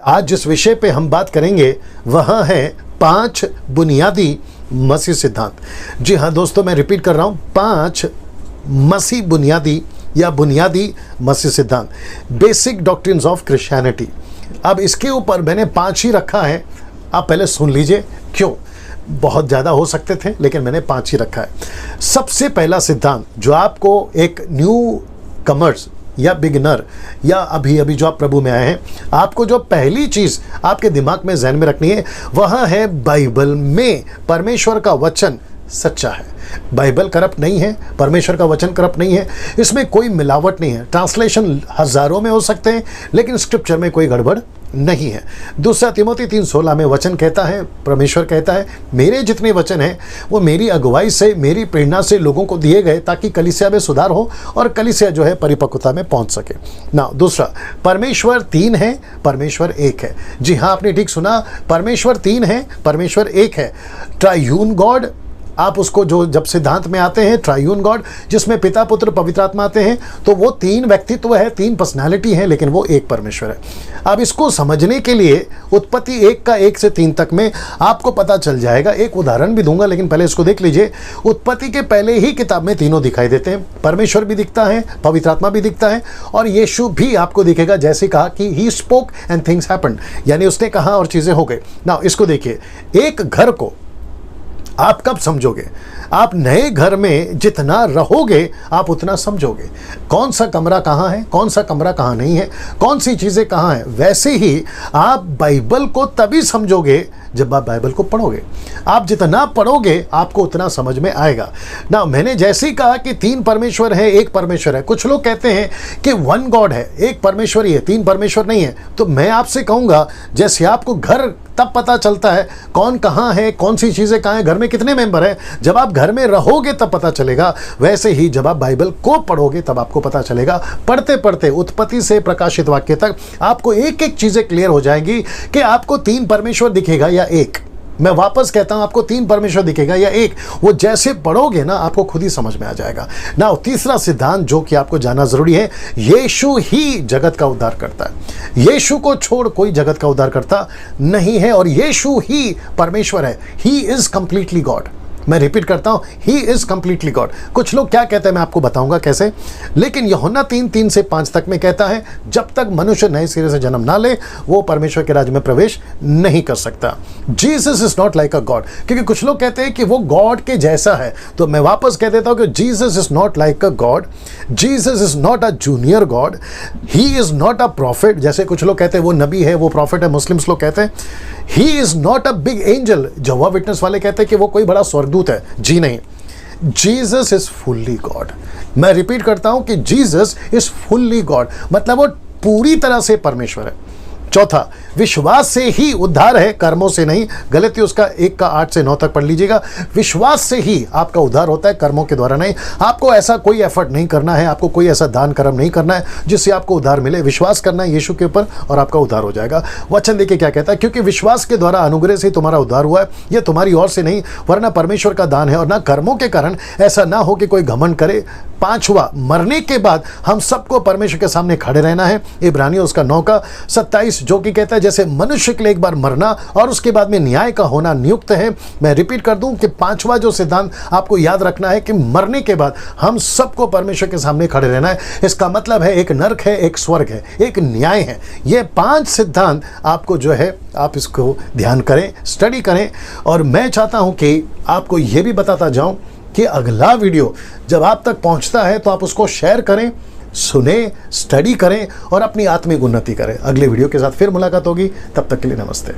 आज जिस विषय पे हम बात करेंगे वह है 5 बुनियादी मसीह सिद्धांत। जी हाँ दोस्तों, मैं रिपीट कर रहा हूँ, 5 मसीह बुनियादी या बुनियादी मसीह सिद्धांत, बेसिक डॉक्ट्रिन्स ऑफ क्रिश्चियनिटी। अब इसके ऊपर मैंने 5 ही रखा है, आप पहले सुन लीजिए क्यों। बहुत ज़्यादा हो सकते थे लेकिन मैंने 5 ही रखा है। सबसे पहला सिद्धांत जो आपको एक न्यू कमर्स या बिगिनर या अभी अभी जो आप प्रभु में आए हैं, आपको जो पहली चीज़ आपके दिमाग में जहन में रखनी है वह है बाइबल में परमेश्वर का वचन सच्चा है। बाइबल करप्ट नहीं है, परमेश्वर का वचन करप्ट नहीं है, इसमें कोई मिलावट नहीं है। ट्रांसलेशन हजारों में हो सकते हैं लेकिन स्क्रिप्चर में कोई गड़बड़ नहीं है। दूसरा तिमोथी 3:16 में वचन कहता है, परमेश्वर कहता है, मेरे जितने वचन हैं वो मेरी अगुवाई से, मेरी प्रेरणा से लोगों को दिए गए ताकि कलीसिया में सुधार हो और कलीसिया जो है परिपक्वता में पहुंच सके ना। दूसरा, परमेश्वर 3 है, परमेश्वर 1 है। जी हाँ, आपने ठीक सुना, परमेश्वर 3 है, परमेश्वर 1 है। ट्रायून गॉड, आप उसको जो जब सिद्धांत में आते हैं ट्रायून गॉड, जिसमें पिता पुत्र पवित्र आत्मा आते हैं, तो वो 3 व्यक्तित्व है, 3 पर्सनालिटी है, लेकिन वो एक परमेश्वर है। अब इसको समझने के लिए उत्पत्ति 1 का 1 से 3 तक में आपको पता चल जाएगा। एक उदाहरण भी दूंगा लेकिन पहले इसको देख लीजिए। उत्पत्ति के पहले ही किताब में तीनों दिखाई देते हैं, परमेश्वर भी दिखता है, पवित्र आत्मा भी दिखता है और यीशु भी आपको दिखेगा, जैसे कहा कि he spoke and things happened, यानी उसने कहा और चीजें हो गई। ना इसको देखिए, एक घर को आप कब समझोगे? आप नए घर में जितना रहोगे आप उतना समझोगे, कौन सा कमरा कहाँ है, कौन सा कमरा कहाँ नहीं है, कौन सी चीज़ें कहाँ हैं। वैसे ही आप बाइबल को तभी समझोगे जब आप बाइबल को पढ़ोगे। आप जितना पढ़ोगे आपको उतना समझ में आएगा ना। मैंने जैसे ही कहा कि 3 परमेश्वर है, 1 परमेश्वर है। कुछ लोग कहते हैं कि 1 गॉड है, 1 परमेश्वर ही है, 3 परमेश्वर नहीं है। तो मैं आपसे कहूँगा, जैसे आपको घर तब पता चलता है कौन कहाँ है, कौन सी चीज़ें कहाँ हैं, घर में कितने मेंबर हैं, जब आप घर में रहोगे तब पता चलेगा। वैसे ही जब आप बाइबल को पढ़ोगे तब आपको पता चलेगा। पढ़ते पढ़ते उत्पत्ति से प्रकाशित वाक्य तक आपको एक एक चीज़ें क्लियर हो जाएंगी कि आपको 3 परमेश्वर दिखेगा या 1। मैं वापस कहता हूं, आपको 3 परमेश्वर दिखेगा या 1। वो जैसे पढ़ोगे ना आपको खुद ही समझ में आ जाएगा ना। तीसरा सिद्धांत जो कि आपको जानना जरूरी है, यीशु ही जगत का उद्धार करता है। यीशु को छोड़ कोई जगत का उद्धार करता नहीं है और यीशु ही परमेश्वर है। He is completely God. मैं रिपीट करता हूं, ही इज कंप्लीटली गॉड। कुछ लोग क्या कहते हैं मैं आपको बताऊंगा कैसे, लेकिन यूहन्ना 3:3 से 5 तक में कहता है, जब तक मनुष्य नए सिरे से जन्म ना ले वो परमेश्वर के राज्य में प्रवेश नहीं कर सकता। Jesus is not like a God, क्योंकि कुछ लोग कहते हैं कि वो गॉड के जैसा है। तो मैं वापस कह देता हूं कि Jesus is not like a God, Jesus is not a junior God, he is not a profit. जैसे कुछ लोग कहते हैं वो नबी है, वो प्रॉफिट है, मुस्लिम्स लोग कहते हैं। He is not a big angel, Jehovah witness वाले कहते हैं कि वो कोई बड़ा स्वर्गदूत है। जी नहीं, जीसस इज फुल्ली गॉड। मैं रिपीट करता हूं कि जीसस इज फुल्ली गॉड, मतलब वो पूरी तरह से परमेश्वर है। चौथा, विश्वास से ही उद्धार है, कर्मों से नहीं। गलतियों उसका 1 का 8 से 9 तक पढ़ लीजिएगा। विश्वास से ही आपका उद्धार होता है, कर्मों के द्वारा नहीं। आपको ऐसा कोई एफर्ट नहीं करना है, आपको कोई ऐसा दान कर्म नहीं करना है जिससे आपको उद्धार मिले। विश्वास करना है यीशु के ऊपर और आपका उद्धार हो जाएगा। वचन देखिए क्या कहता है, क्योंकि विश्वास के द्वारा अनुग्रह से तुम्हारा उद्धार हुआ है, यह तुम्हारी ओर से नहीं वरना परमेश्वर का दान है, और ना कर्मों के कारण, ऐसा ना हो कि कोई घमंड करे। 5वां, मरने के बाद हम सबको परमेश्वर के सामने खड़े रहना है। इब्रानियों उसका 9 का 27 जो कि कहता है जैसे मनुष्य के लिए एक बार मरना और उसके बाद में न्याय का होना नियुक्त है। मैं रिपीट कर दूं कि 5वां जो सिद्धांत आपको याद रखना है कि मरने के बाद हम सबको परमेश्वर के सामने खड़े रहना है। इसका मतलब है एक नरक है, एक स्वर्ग है, एक न्याय है। ये 5 सिद्धांत आपको जो है आप इसको ध्यान करें, स्टडी करें। और मैं चाहता हूं कि आपको यह भी बताता जाऊं कि अगला वीडियो जब आप तक पहुंचता है तो आप उसको शेयर करें, सुने, स्टडी करें और अपनी आत्मिक उन्नति करें। अगले वीडियो के साथ फिर मुलाकात होगी, तब तक के लिए नमस्ते।